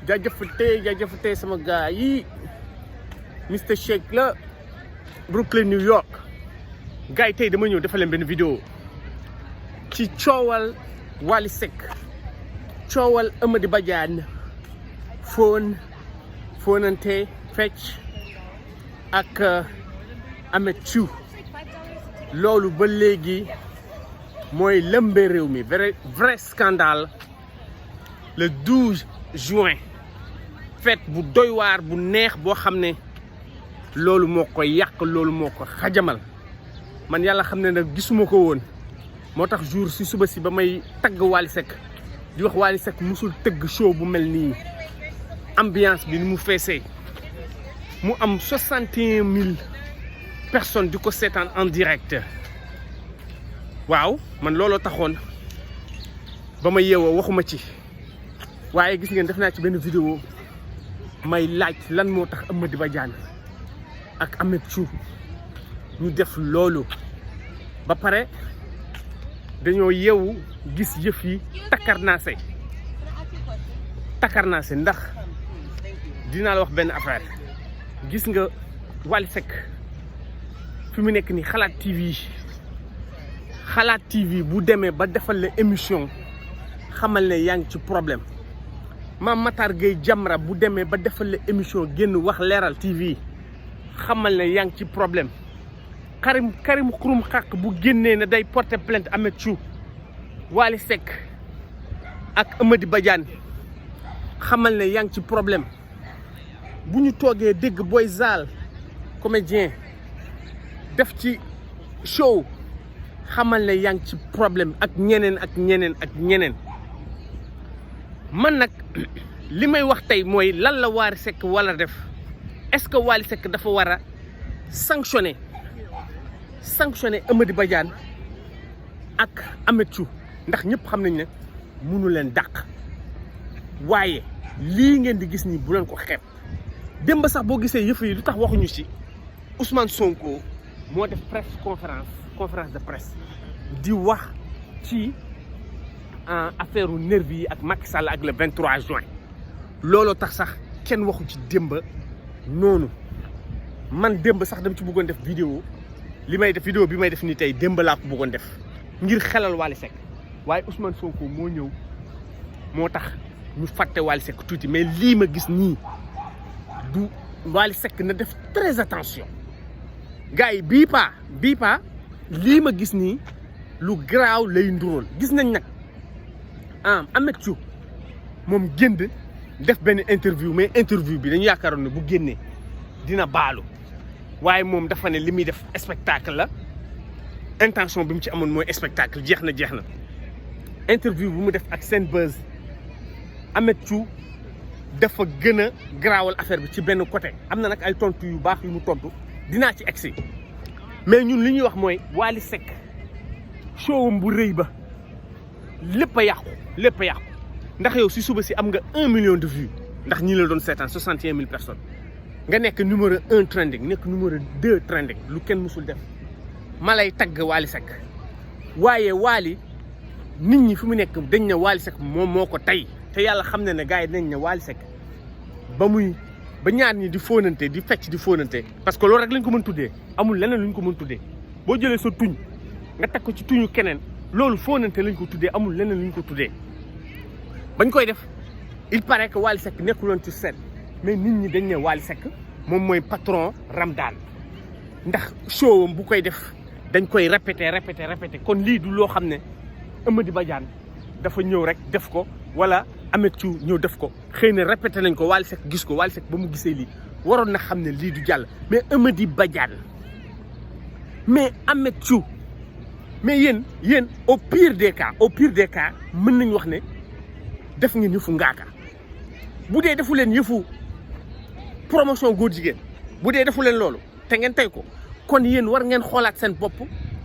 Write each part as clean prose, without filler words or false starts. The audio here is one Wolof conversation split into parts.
jaajëfate sama gars yi Mr Shake la Brooklyn New York gars yi tey dama ñëw defal leen benn vidéo ci coowal Wally Seck coowal Amady Badiane foonante fecc ak Ameth Thiou loolu ba léegi mooy lëmbe réew mi vrai scandale le 12 juin fête bu doy waar bu neex boo xam ne loolu moo ko yàq loolu moo ko xajamal man yàlla xam ne nag gisuma ko woon moo tax jour si suba si ba may tagg Wally Seck di wax Wally Seck musul tëgg show bu mel nii ambiance bi ni mu feesee mu am 61 000 personnes di ko seetaan en direct waaw man looloo taxoon ba ma yeewoo waxuma ci waaye gis ngeen def naa ci benn vidéo may laaj lan moo tax Amady Badiane ak Ameth Thiou ñu def loolu ba pare dañoo yeewu gis yëf yi takarnaase ndax dinaa la wax benn affaire gis nga Wally Seck fi mu nekk ni xalaat TV bu demee ba defal la émission xamal ne yaa ngi ci problème Mame Matar Gueye Jamra bu demee ba defal la émission génn wax leeral TV xamal ne yaa ngi ci problème Karim Xurum Xaq bu génnee ne day porter plainte Ameth Thiou Wally Seck ak Amady Badiane xamal ne yaa ngi ci problème bu ñu toogee dégg Boy Zal comédien def ci show xamal ne yaa ngi ci problème ak ñeneen man nag li may wax tey mooy lan la Wally Seck wala def est-ce que Wally Seck dafa war a sanctionner Amady Badiane ak Ameth Thiou ndax ñëpp xam nañ ne mënu leen dàq waaye lii ngeen di gis nii bu leen ko xeeb démb sax boo gisee yëf yi lu tax waxuñu ci Ousmane Sonko moo def conférence de presse di wax ci affaire u nervi yi ak Macky Sall ak le 23 juin looloo tax sax kenn waxu ci démb noonu man démb sax dama ci bëggoon def vidéo bi may def ni tey démb laa ko bëggoon def ngir xelal Wally Seck waaye Ousmane Sonko moo ñëw moo tax ñu fàtte Wally Seck tuuti mais lii ma gis nii du Wally Seck na def très attention gars yi bii paa lii ma gis nii lu garaaw lay ndurool gis nañ nag Ameth Thiou moom génn def benn interview mais interview bi dañu yaakaaroon ne bu génnee dina baalu waaye moom dafa ne li muy def spectacle la intention bi mu ci amoon mooy spectacle jeex na interview bu mu def ak Senbuzz Ameth Thiou dafa gën a garaawal affaire bi ci benn côté am na nag ay tontu yu baax yu mu tontu dinaa ci egsi mais ñun li ñuy wax mooy Wally Seck showam bu rëy ba lépp a yàqu ndax yow si suba si am nga 1 million de vues ndax ñi la doon seetaan 61 000 personnes nga nekk numéro 1 trending nekk numéro 2 trending lu kenn musul def ma lay tagg Wally Seck waaye Wally nit ñi fi mu nekk dañ ne Wally Seck moom moo ko tey te yàlla xam na ne gars yi dañ ne Wally Seck ba ñaar ñi di fóonante di fecc di fóonante parce que loolu rek lañ ko mën tuddee amul leneen luñ ko mën tuddee boo jëlee sa tuñ nga teg ko ci tuñu keneen loolu fóonante lañ ko tuddee amul leneen luñ ko tuddee bañ koy def il paraît que Wally Seck nekkuloon ci scène mais nit ñi dañ ne Wally Seck moom mooy patron Ramdan ndax showam bu koy def dañ koy répété kon lii du loo xam ne Amady Badiane dafa ñëw rek def ko wala Ameth Thiou ñëw def ko xëy na répété nañ ko Wally Seck gis ko Wally Seck ba mu gisee lii waroon na xam ne lii du jàll mais Amady Badiane mais Ameth Thiou mais yéen au pire des cas mën nañ wax ne def ngeen yëfu ngaaka bu dee defu leen yëfu promotion góor jigéen bu dee defu leen loolu te ngeen tey ko kon yéen war ngeen xoolaat seen bopp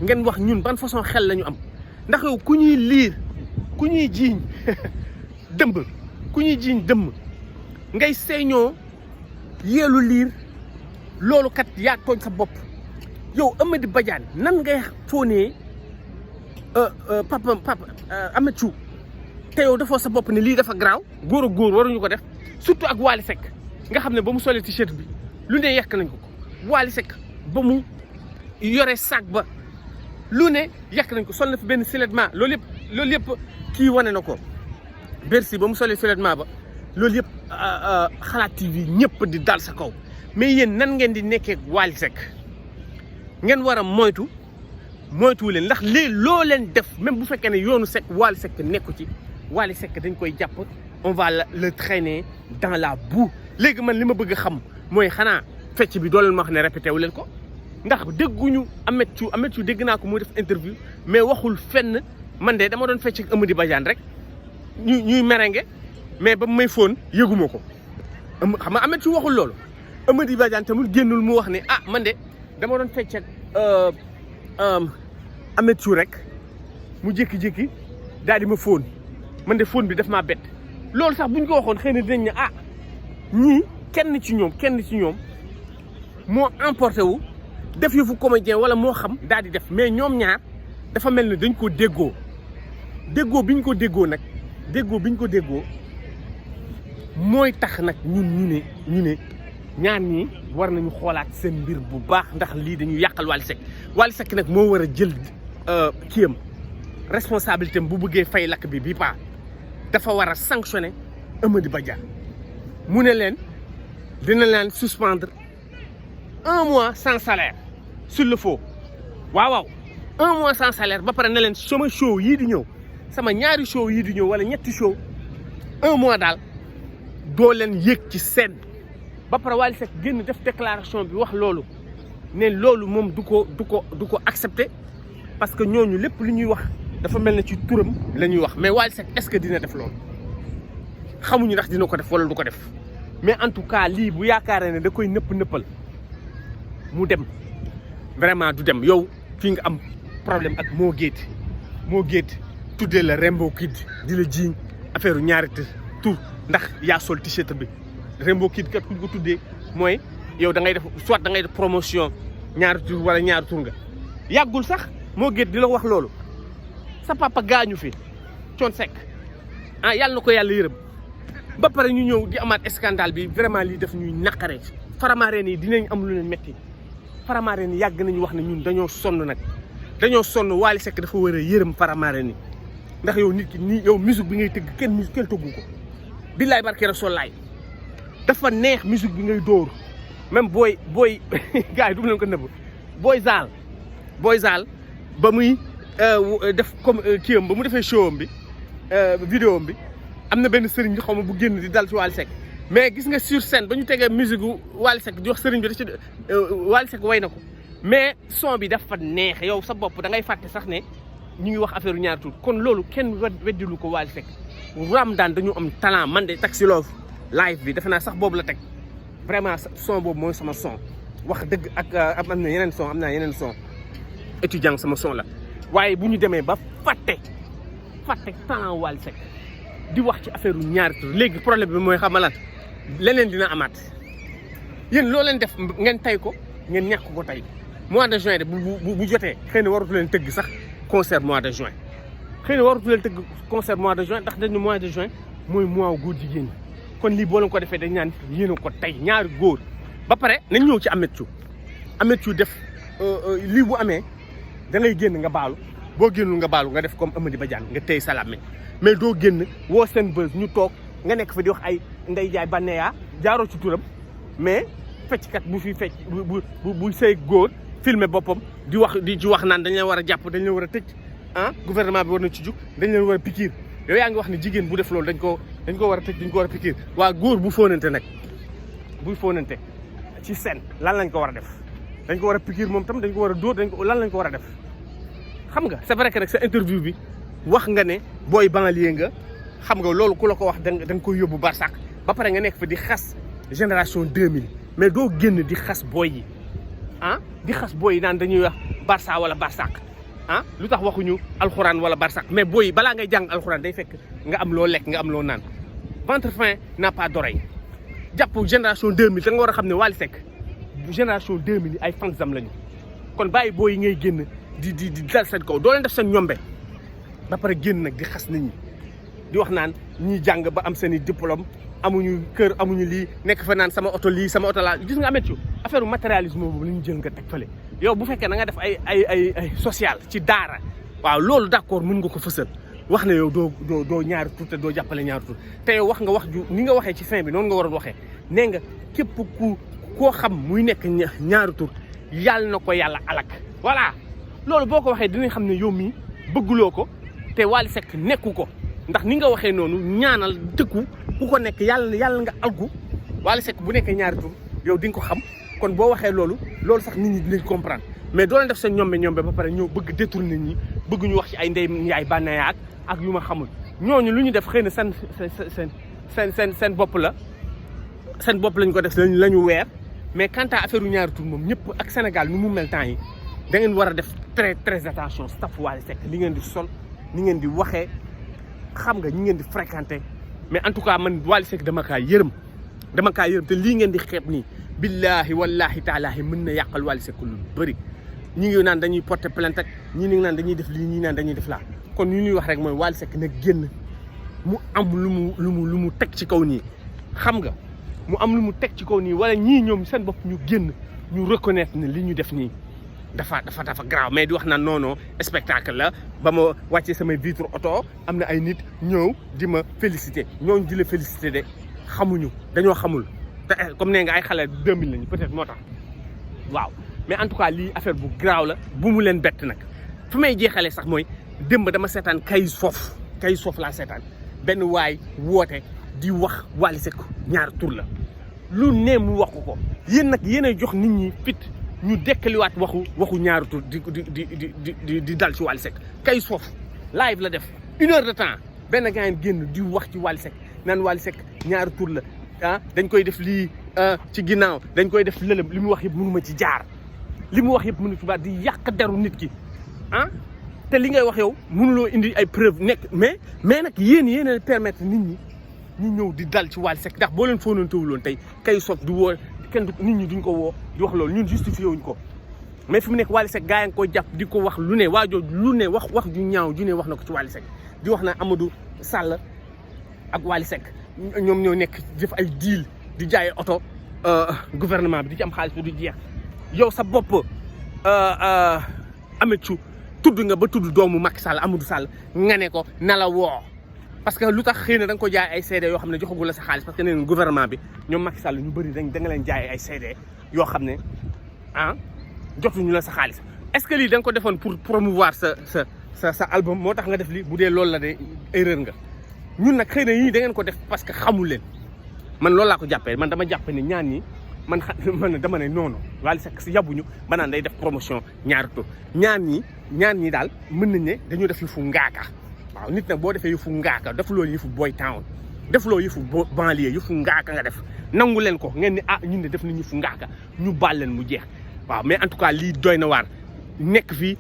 ngeen wax ñun ban façon xel la ñu am ndax yow ku ñuy jiiñ dëmm ngay seeñoo yeelu liir loolu kat yaa tooñ sa bopp yow Amady Badiane nan ngay fóonee papa Ameth Thiou te yow dafoo sa bopp ne lii dafa garaaw góor ak góor waruñu ko def surtout ak Wally Seck nga xam ne ba mu solee t-shirt bi lu ne yekk nañ ko Wally Seck ba mu yore sac ba lu ne yekk nañ ko sol na fi benn soulèvement loolu yëpp kii wane na ko Bercy ba mu solee soulèvement ba loolu yëpp Xalaat TV ñëpp di dal sa kaw mais yéen nan ngeen di nekkee Wally Seck ngeen war a moytuwu leen ndax lii loo leen def même bu fekkee ne yoonu Seck Wally Seck nekku ci Wally Seck dañ koy jàpp on va le traîner dans la boue léegi man li ma bëgg a xam mooy xanaa fecc bi doo leen ma wax ne répété wu leen ko ndax dégguñu Ameth Thiou dégg naa ko muy def interview mais waxul fenn man de dama doon fecc ak Amady Badiane rek ñuy merengue mais ba may fóon yëguma ko xam nga Ameth Thiou waxul loolu Amady Badiane tamit génnul mu wax ne ah man de dama doon fecc ak Ameth Thiou rek mu jékki-jékki daal di ma fóon man de fóon bi daf maa bett loolu sax buñ ko waxoon xëy na dinañ ne ah ñii kenn ci ñoom moo emporté wu def yëfu comédien wala moo xam daal di def mais ñoom ñaar dafa mel ni dañ ko déggoo biñ ko déggoo nag mooy tax nag ñun ñu ne ñaar ñii war nañu xoolaat seen mbir bu baax ndax lii dañu yàqal Wally Seck nag moo war a jël kiyam responsabilité am bu bëggee fay lakk bi bii paa dafa war a sanctionner Amady Badiane mu ne leen dina leen suspendre 1 mois sans salaire s'il le faut waaw 1 mois sans salaire ba pare ne leen sama show yii di ñëw sama ñaari show yii di ñëw wala ñetti show 1 mois daal doo leen yëg ci scène ba pare Wally Seck génn def déclaration bi wax loolu ne loolu moom du ko accepter parce que ñooñu lépp lu ñuy wax dafa mel ne ci turam la ñuy wax mais Wally Seck est-ce que dina def loolu xamuñu ndax dina ko def wala du ko def mais en tout cas lii bu yaakaaree ne da koy nëppal mu dem vraiment du dem yow fii nga am problème ak moo géet tuddee la Rainbow Kid di la jiiñ affaire ñaari tur ndax yaa sol t-shirt bi Rainbow Kid kat ku ko tuddee mooy yow da ngay def promotion ñaari tur wala ñaari tur nga yàggul sax moo géet di la wax loolu sa papa gaañu fi Thione Seck ah yàlla na ko yàlla yërëm ba pare ñu ñëw di amaat scandale bi vraiment lii def ñuy naqaree Faramareen yi dinañ am lu leen metti Faramareen yi yàgg nañu wax ne ñun dañoo sonn Wally Seck dafa war a yërëm Faramareen yi ndax yow nit ki nii yow musique bi ngay tëgg kenn tëggu ko billaay barke Rasulaay dafa neex musique bi ngay dóor même booy gars yi du ma leen ko nëbb booy zaal ba muy def comme kii ba mu defee show am bi vidéo am bi am na benn sëriñ bi xaw ma bu génn di dal ci Wally Seck mais gis nga sur scène ba ñu tegee musique gu Wally Seck di wax sëriñ bi da ci Wally Seck way na ko mais son bi dafa neex yow sa bopp da ngay fàtte sax ne ñu ngi wax affaire ñaari tur kon loolu kenn weddilu ko Wally Seck Ramadan dañu am talent man de Taxi Love live bi defe naa sax boobu la teg vraiment son boobu mooy sama son wax dëgg ak am na yeneen son étudiant sama son la waaye bu ñu demee ba fàtte talent Wally Seck di wax ci affaire ñaari tur léegi problème bi mooy xamalat leneen dina amaat yéen loo leen def ngeen tay ko ngeen ñàkk ko tey mois de juin de bu jotee xëy na waratu leen tëgg sax concert mois de juin ndax dañu mois de juin mooy mois góor jigéen ñi kon lii boo leen ko defee dañ naan yéen a ko tey ñaari góor ba pare nañ ñëw ci Ameth Thiou def lii bu amee da ngay génn nga baalu boo génnul nga baalu nga def comme Amady Badiane nga tey salaam mais doo génn woo seen bës ñu toog nga nekk fa di wax ay Ndeye Ndiaye Banaya jaaroo ci turam mais fecckat bu fi fecc bu sëy góor filmer boppam di ci wax naan dañ leen war a jàpp dañ leen war a tëj gouvernement bi war na ci jug dañ leen war a pikiir yow yaa ngi wax ne jigéen bu def loolu dañ ko war a tëj dañ ko war a pikiir waa góor bu fóonante nag buy fóonante ci scène lan lañ ko war a def dañ ko war a pikiir moom tam dañ ko war a dóor lan lañ ko war a def xam nga c'est vrai que nag sa interview bi wax nga ne booy banlieue nga xam nga loolu ku la ko wax da nga koy yóbbu Barsax ba pare nga nekk fa di xas génération 2000 mais doo génn di xas booy yi di xas booy yi naan dañuy wax Barça wala Barsax lu tax waxuñu alxuraan wala Barsax mais booy yi balaa ngay jàng alxuraan day fekk nga am loo lekk nga am loo naan ventre fin n'a pas d'oreille jàpp génération 2000 da nga war a xam ne Wally Seck génération 2000 yi ay fansam lañu kon bàyyi booy yi ngay génn di dal seen kaw doo leen def seen ñombe ba pare génn nag di xas nit ñi di wax naan ñi jàng ba am seen i diplôme amuñu kër amuñu lii nekk fa naan sama oto lii sama oto laa gis nga Ameth affaire matérialisme boobu la ñu jël nga teg fële yow bu fekkee da nga def ay social ci daara waaw loolu d'accord mën nga ko fësal wax ne yow doo ñaari tur te doo jàppale ñaari tur te yow wax nga wax ju ni nga waxee ci fin bi noonu nga waroon waxee nee nga képp koo xam muy nekk ñaari tur yàlla na ko yàlla alak voilà loolu boo ko waxee dinañ xam ne yow mii bëgguloo ko te Wally Seck nekku ko ndax ni nga waxee noonu ñaanal dëkku ku ko nekk yàlla nga algu Wally Seck bu nekkee ñaari tur yow di nga ko xam kon boo waxee loolu sax nit ñi dinañ comprendre mais doo leen def seen ñombe ba pare ñëw bëgg détourner nit ñi bëgg ñu wax ci ay ndey yaay bànneeyaat ak yu ma xamul ñooñu lu ñu def xëy na seen bopp la seen bopp lañ ko def la ñu weer mais quant à affaire ñaari tur moom ñëpp ak Sénégal nu mu mel temps yi da ngeen war a def très attention staff Wally Seck li ngeen di sol ni ngeen di waxee xam nga ñi ngeen di fréquenter mais en tout cas man Wally Seck dama kaa yërëm te lii ngeen di xeeb nii billahi wallahi taalaahi mën na yàqal Wally Seck lu bëri ñi ngi naan dañuy porter plainte ak ñi ngi naan dañuy def lii ñi naan dañuy def laa kon ñu ñuy wax rek mooy Wally Seck na génn mu am lu mu teg ci kaw nii xam nga mu am lu mu teg ci kaw nii wala ñii ñoom seen bopp ñu génn ñu reconnaître ne li ñu def nii dafa grave mais di wax naan non spectacle la ba ma wàccee samay vitre auto am na ay nit ñëw di ma féliciter ñooñu di la féliciter de xamuñu dañoo xamul te comme nee nga ay xale 2000 lañu peut-être moo tax waaw mais en tout cas lii affaire bu grave la bu mu leen bett nag fi may jeexalee sax mooy démb dama seetaan kayis foofu laa seetaan benn waay woote di wax Wally Seck ñaar tur la lu ne mu wax ko yéen nag yéen a jox nit ñi fit ñu dekkaliwaat waxu ñaari tur di dal ci Wally Seck kayis foofu live la def 1 heure de temps benn gars génn di wax ci Wally Seck naan Wally Seck ñaari tur la dañ koy def lii ci ginnaaw dañ koy def lëlëm li mu wax yëpp mënu ma ci jaar li mu wax yëpp mënu ci baat di yàq deru nit ki te li ngay wax yow mënuloo indi ay preuve nekk mais nag yéen a permettre nit ñi ñu ñëw di dal ci Wally Seck ndax boo leen fóonantewuloon tey kay soog du woo kenn du nit ñi duñ ko woo di wax loolu ñun justifié wuñ ko mais fi mu nekk Wally Seck gaa yi nga koy jàpp di ko wax lu ne waajoo lu ne wax ju ñaaw ju ne wax na ko ci Wally Seck di wax na Amadou Sall ak Wally Seck ñoom ñoo nekk def ay deal di jaay oto gouvernement bi di ci am xaalis du jeex yow sa bopp Ameth tudd nga ba tudd doomu Macky Sall Amadou Sall nga ne ko na la woo parce que lu tax xëy na da nga ko jaay ay CD yoo xam ne joxagul la sa xaalis parce que nee na gouvernement bi ñoom Macky Sall ñu bëri da nga leen jaay ay CD yoo xam ne jotuñu la sa xaalis est-ce que lii da nga ko defoon pour promouvoir sa album moo tax nga def lii bu dee loolu la de erreur nga ñun nag xëy na yii da ngeen ko def parce que xamul leen man loolu laa ko jàppee man dama jàppe ne ñaan ñi man dama ne non Wally Seck si yabuñu ba naan day def promotion ñaari tur ñaan ñi daal mën nañ ne dañoo def yëfu ngaaka waaw nit nag boo defee yëfu ngaaka def loolu yëfu boy town def loolu yëfu banlieue yëfu ngaaka nga def nangu leen ko ngeen ni ñun de def nañ yëfu ngaaka ñu baal leen mu jeex waaw mais en tout cas lii doy na waar nekk fii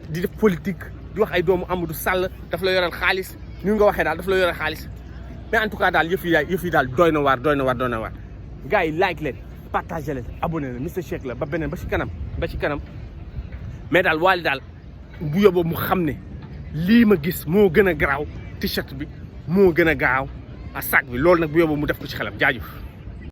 di def politique di wax ay doomu Amadou Sall daf la yoral xaalis ni nga waxee daal daf la yoral xaalis mais en tout cas daal yëf yi daal doy na waar gars yi like leen partagé leen abonné leen Mister Shake la ba beneen ba ci kanam mais daal Wally daal bu yóbboo mu xam ne lii ma gis moo gën a garaaw t-shirt bi moo gën a gaaw a sac bi loolu nag bu yóbboo mu def ko ci xelam jaajëf